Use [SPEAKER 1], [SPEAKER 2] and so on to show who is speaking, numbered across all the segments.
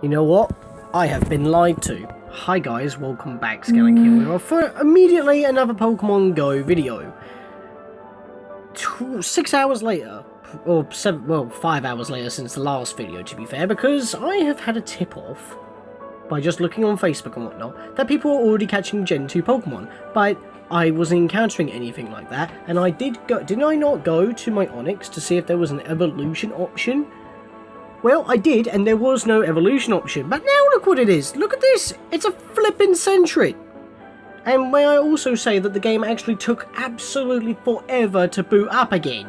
[SPEAKER 1] You know what? I have been lied to. Hi guys, welcome back, Scatlink here for immediately another Pokemon Go video. 6 hours later, or 5 hours later since the last video to be fair, because I have had a tip-off by just looking on Facebook and whatnot that people are already catching Gen 2 Pokemon, but I wasn't encountering anything like that, and I did I not go to my Onix to see if there was an evolution option? Well, I did, and there was no evolution option. But now look what it is. Look at this. It's a flippin' Sentret. And may I also say that the game actually took absolutely forever to boot up again.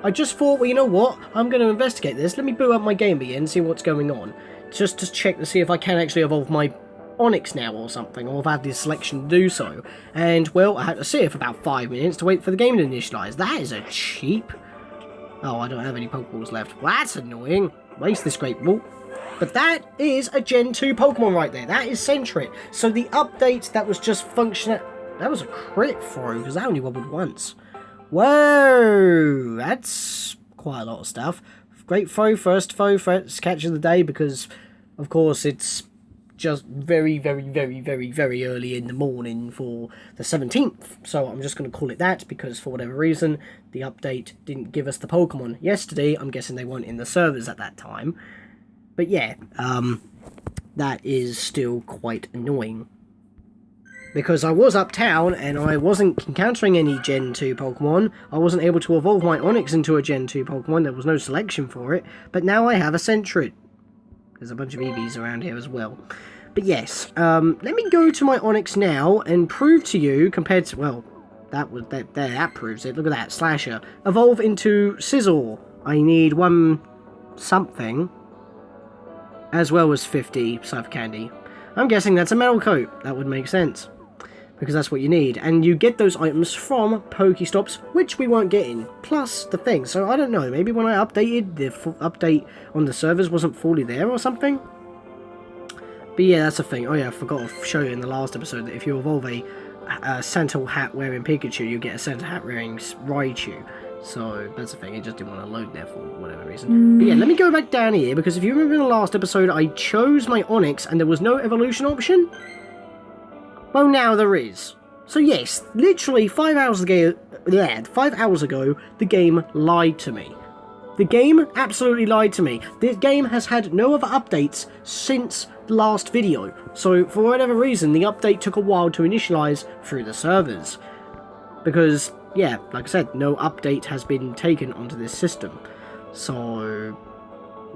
[SPEAKER 1] I just thought, well, you know what? I'm going to investigate this. Let me boot up my game again and see what's going on. Just to check to see if I can actually evolve my Onix now or something, or if I have the selection to do so. And, well, I had to sit here for about 5 minutes to wait for the game to initialize. That is a cheap... Oh, I don't have any Pokeballs left. Well, that's annoying. Waste this great ball. But that is a Gen 2 Pokemon right there. That is Sentret. So the update that was just functional... That was a crit throw, because that only wobbled once. Whoa! That's quite a lot of stuff. Great throw, first catch of the day, because, of course, it's just very early in the morning for the 17th. So I'm just going to call it that, because for whatever reason, the update didn't give us the Pokemon yesterday. I'm guessing they weren't in the servers at that time. But yeah, that is still quite annoying. Because I was uptown, and I wasn't encountering any Gen 2 Pokemon. I wasn't able to evolve my Onix into a Gen 2 Pokemon. There was no selection for it. But now I have a Sentret. There's a bunch of EVs around here as well. But yes, let me go to my Onix now and prove to you, compared to, well, that proves it. Look at that, Slasher. Evolve into Scizor. I need one something, as well as 50 Cypher Candy. I'm guessing that's a Metal Coat. That would make sense, because that's what you need. And you get those items from Pokestops, which we weren't getting, plus the thing. So I don't know, maybe when I updated, the update on the servers wasn't fully there or something? But yeah, that's the thing. Oh yeah, I forgot to show you in the last episode that if you evolve a Santa hat wearing Pikachu, you get a Santa hat wearing Raichu. So that's the thing, it just didn't want to load there for whatever reason. But yeah, let me go back down here, because if you remember in the last episode, I chose my Onix and there was no evolution option. Well, now there is. So yes, literally 5 hours ago, the game lied to me. The game absolutely lied to me. This game has had no other updates since the last video. So for whatever reason, the update took a while to initialize through the servers. Because, yeah, like I said, no update has been taken onto this system. So,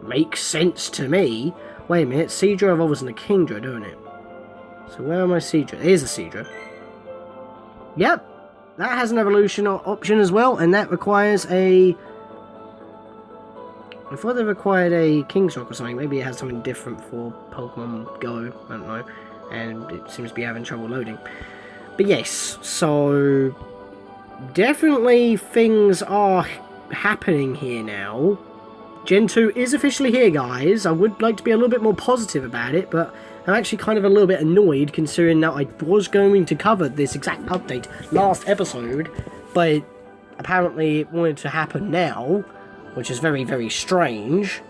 [SPEAKER 1] makes sense to me. Wait a minute, Seadra evolves into Kingdra, don't it? So where are my Seadra? Here's a Seadra. Yep, that has an evolution option as well, and that requires a... I thought they required a King's Rock or something. Maybe it has something different for Pokemon Go, I don't know. And it seems to be having trouble loading. But yes, so... definitely things are happening here now. Gen 2 is officially here, guys. I would like to be a little bit more positive about it, but I'm actually kind of a little bit annoyed considering that I was going to cover this exact update last episode, but apparently it wanted to happen now, which is very strange,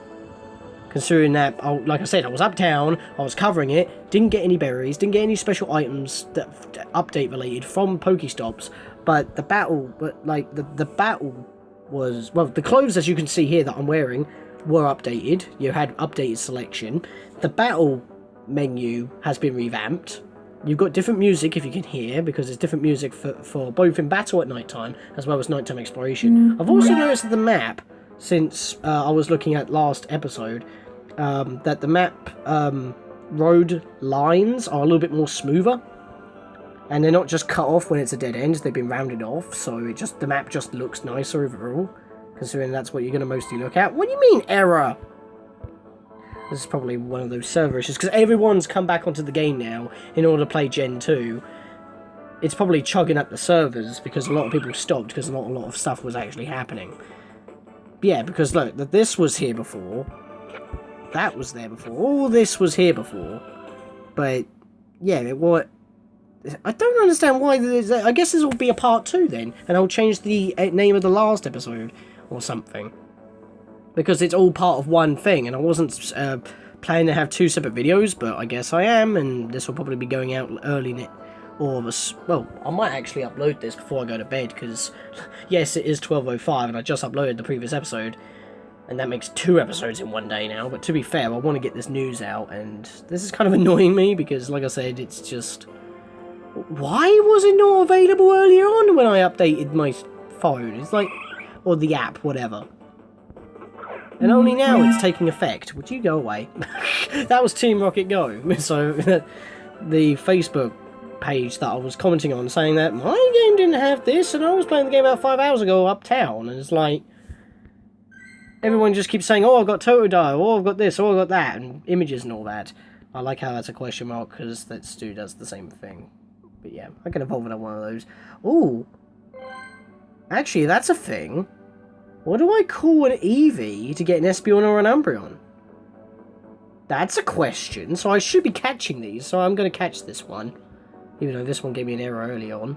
[SPEAKER 1] considering that, like I said, I was uptown, I was covering it, didn't get any berries, didn't get any special items that update related from Pokestops, but the battle, the battle was, well, the clothes, as you can see here that I'm wearing, were updated. You had updated selection. The battle menu has been revamped. You've got different music, if you can hear, because there's different music for both in battle at nighttime, as well as nighttime exploration. I've also noticed that the map, since I was looking at last episode, that the map road lines are a little bit more smoother. And they're not just cut off when it's a dead end, they've been rounded off, so the map just looks nicer overall, considering that's what you're going to mostly look at. What do you mean, error? This is probably one of those server issues, because everyone's come back onto the game now in order to play Gen 2. It's probably chugging up the servers, because a lot of people stopped, because not a lot of stuff was actually happening. Yeah, because look, this was here before, that was there before, all this was here before, but yeah, I don't understand why I guess this will be a part 2 then, and I'll change the name of the last episode or something. Because it's all part of one thing, and I wasn't planning to have 2 separate videos, but I guess I am, and this will probably be going out early well, I might actually upload this before I go to bed, because, yes, it is 12:05, and I just uploaded the previous episode, and that makes 2 episodes in one day now, but to be fair, I want to get this news out, and this is kind of annoying me, because, like I said, it's just... Why was it not available earlier on when I updated my phone? It's like... Or the app, whatever. And only now it's taking effect. Would you go away? That was Team Rocket Go. So, the Facebook page that I was commenting on, saying that my game didn't have this, and I was playing the game about 5 hours ago uptown, and it's like... Everyone just keeps saying, oh, I've got Totodile, oh, I've got this, oh, I've got that, and images and all that. I like how that's a question mark, because that Stu does the same thing. But yeah, I can evolve into one of those. Ooh. Actually, that's a thing. What do I call an Eevee to get an Espeon or an Umbreon? That's a question, so I should be catching these, so I'm going to catch this one. Even though this one gave me an error early on.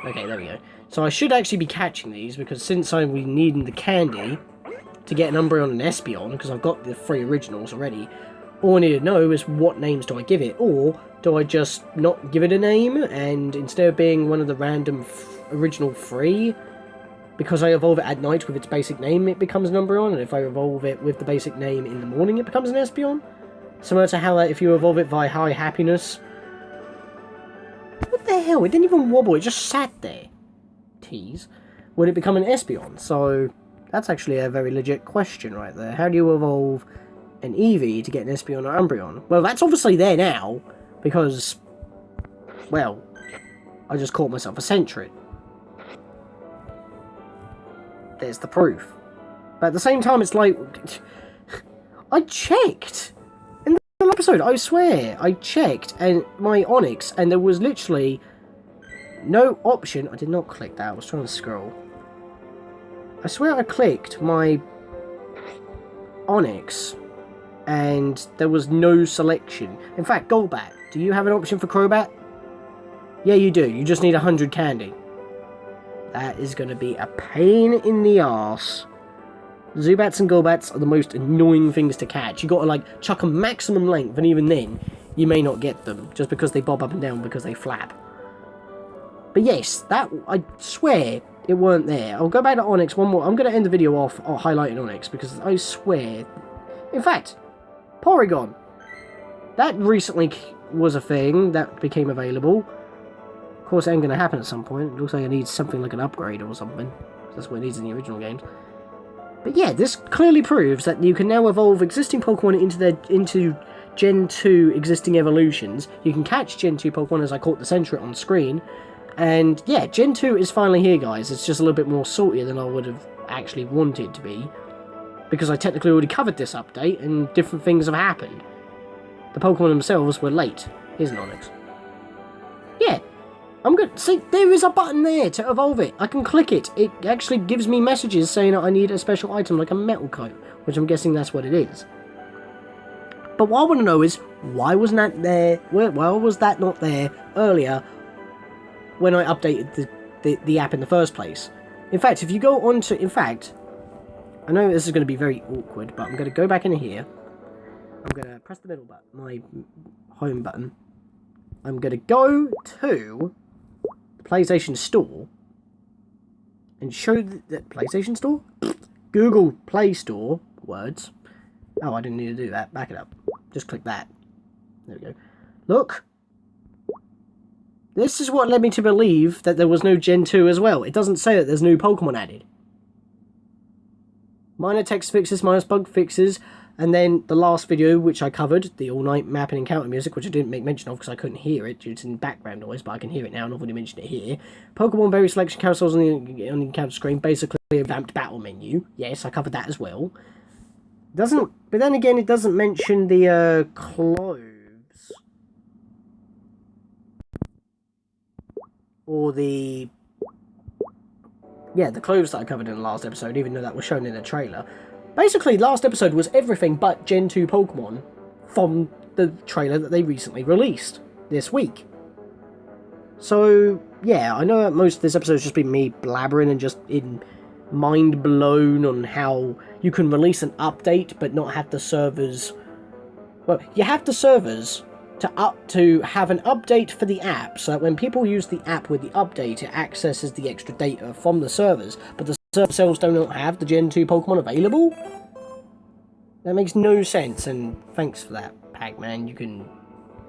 [SPEAKER 1] Okay, there we go. So I should actually be catching these, because since I'm needing the candy to get an Umbreon and Espeon, because I've got the 3 originals already, all I need to know is what names do I give it, or do I just not give it a name, and instead of being one of the random original 3, because I evolve it at night with its basic name, it becomes an Umbreon, and if I evolve it with the basic name in the morning, it becomes an Espeon? Similar to how if you evolve it via High Happiness. What the hell? It didn't even wobble, it just sat there. Tease. Would it become an Espeon? So, that's actually a very legit question right there. How do you evolve an Eevee to get an Espeon or Umbreon? Well, that's obviously there now, because, well, I just caught myself a Sentret. There's the proof. But at the same time, it's like... I checked! In the episode, I swear, I checked and my Onix, and there was literally no option... I did not click that, I was trying to scroll. I swear I clicked my Onix, and there was no selection. In fact, Golbat, do you have an option for Crobat? Yeah, you do. You just need 100 candy. That is going to be a pain in the arse. Zubats and Golbats are the most annoying things to catch. You got to, like, chuck a maximum length, and even then, you may not get them, just because they bob up and down because they flap. But yes, that, I swear, it weren't there. I'll go back to Onix one more. I'm going to end the video off highlighting Onix, because I swear... In fact, Porygon. That recently was a thing that became available. Of course, it ain't going to happen at some point. It looks like it needs something like an upgrade or something. That's what it needs in the original games. But yeah, this clearly proves that you can now evolve existing Pokemon into Gen 2 existing evolutions. You can catch Gen 2 Pokemon, as I caught the Sentret on screen. And yeah, Gen 2 is finally here, guys. It's just a little bit more saltier than I would have actually wanted to be, because I technically already covered this update, and different things have happened. The Pokemon themselves were late. Here's an Onix. Yeah. I'm good. See, there is a button there to evolve it. I can click it. It actually gives me messages saying that I need a special item like a metal coat, which I'm guessing that's what it is. But what I want to know is, why wasn't that there? Why was that not there earlier when I updated the app in the first place? In fact, if you go on to... In fact, I know this is going to be very awkward, but I'm going to go back in here. I'm going to press the middle button, my home button. I'm going to go to... PlayStation Store and show the PlayStation Store? Google Play Store words. Oh, I didn't need to do that. Back it up. Just click that. There we go. Look. This is what led me to believe that there was no Gen 2 as well. It doesn't say that there's new Pokemon added. Minor text fixes, minus bug fixes, and then the last video, which I covered, the all-night map and encounter music, which I didn't make mention of because I couldn't hear it due to background noise, but I can hear it now, and I've already mentioned it here. Pokemon berry selection carousels on the encounter screen, basically a revamped battle menu. Yes, I covered that as well. But then again, it doesn't mention the clothes. Or the... Yeah, the clothes that I covered in the last episode, even though that was shown in the trailer. Basically, last episode was everything but Gen 2 Pokemon from the trailer that they recently released this week. So, yeah, I know that most of this episode has just been me blabbering and just in mind blown on how you can release an update but not have the servers... Well, you have the servers to have an update for the app, so that when people use the app with the update, it accesses the extra data from the servers, but the servers themselves do not have the Gen 2 Pokemon available? That makes no sense, and thanks for that, Pac-Man. You can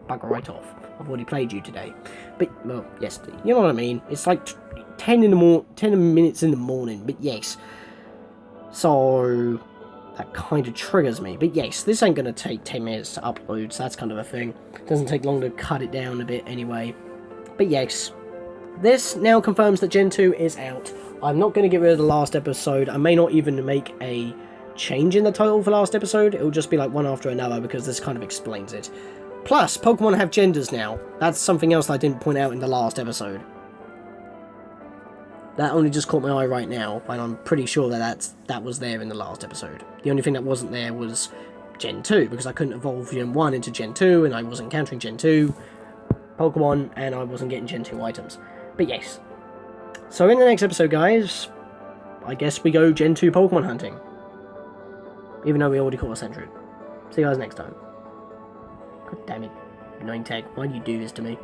[SPEAKER 1] bugger right off. I've already played you today. But, well, yesterday. You know what I mean? It's like 10 minutes in the morning, but yes. So, that kind of triggers me. But yes, this ain't going to take 10 minutes to upload, so that's kind of a thing. It doesn't take long to cut it down a bit anyway. But yes, this now confirms that Gen 2 is out. I'm not going to get rid of the last episode. I may not even make a change in the title for last episode. It will just be like one after another, because this kind of explains it. Plus, Pokemon have genders now. That's something else that I didn't point out in the last episode. That only just caught my eye right now, and I'm pretty sure that was there in the last episode. The only thing that wasn't there was Gen 2, because I couldn't evolve Gen 1 into Gen 2, and I was encountering Gen 2 Pokemon, and I wasn't getting Gen 2 items. But yes. So in the next episode, guys, I guess we go Gen 2 Pokemon hunting. Even though we already caught a Sentry. See you guys next time. God damn it. Annoying tag. Why do you do this to me?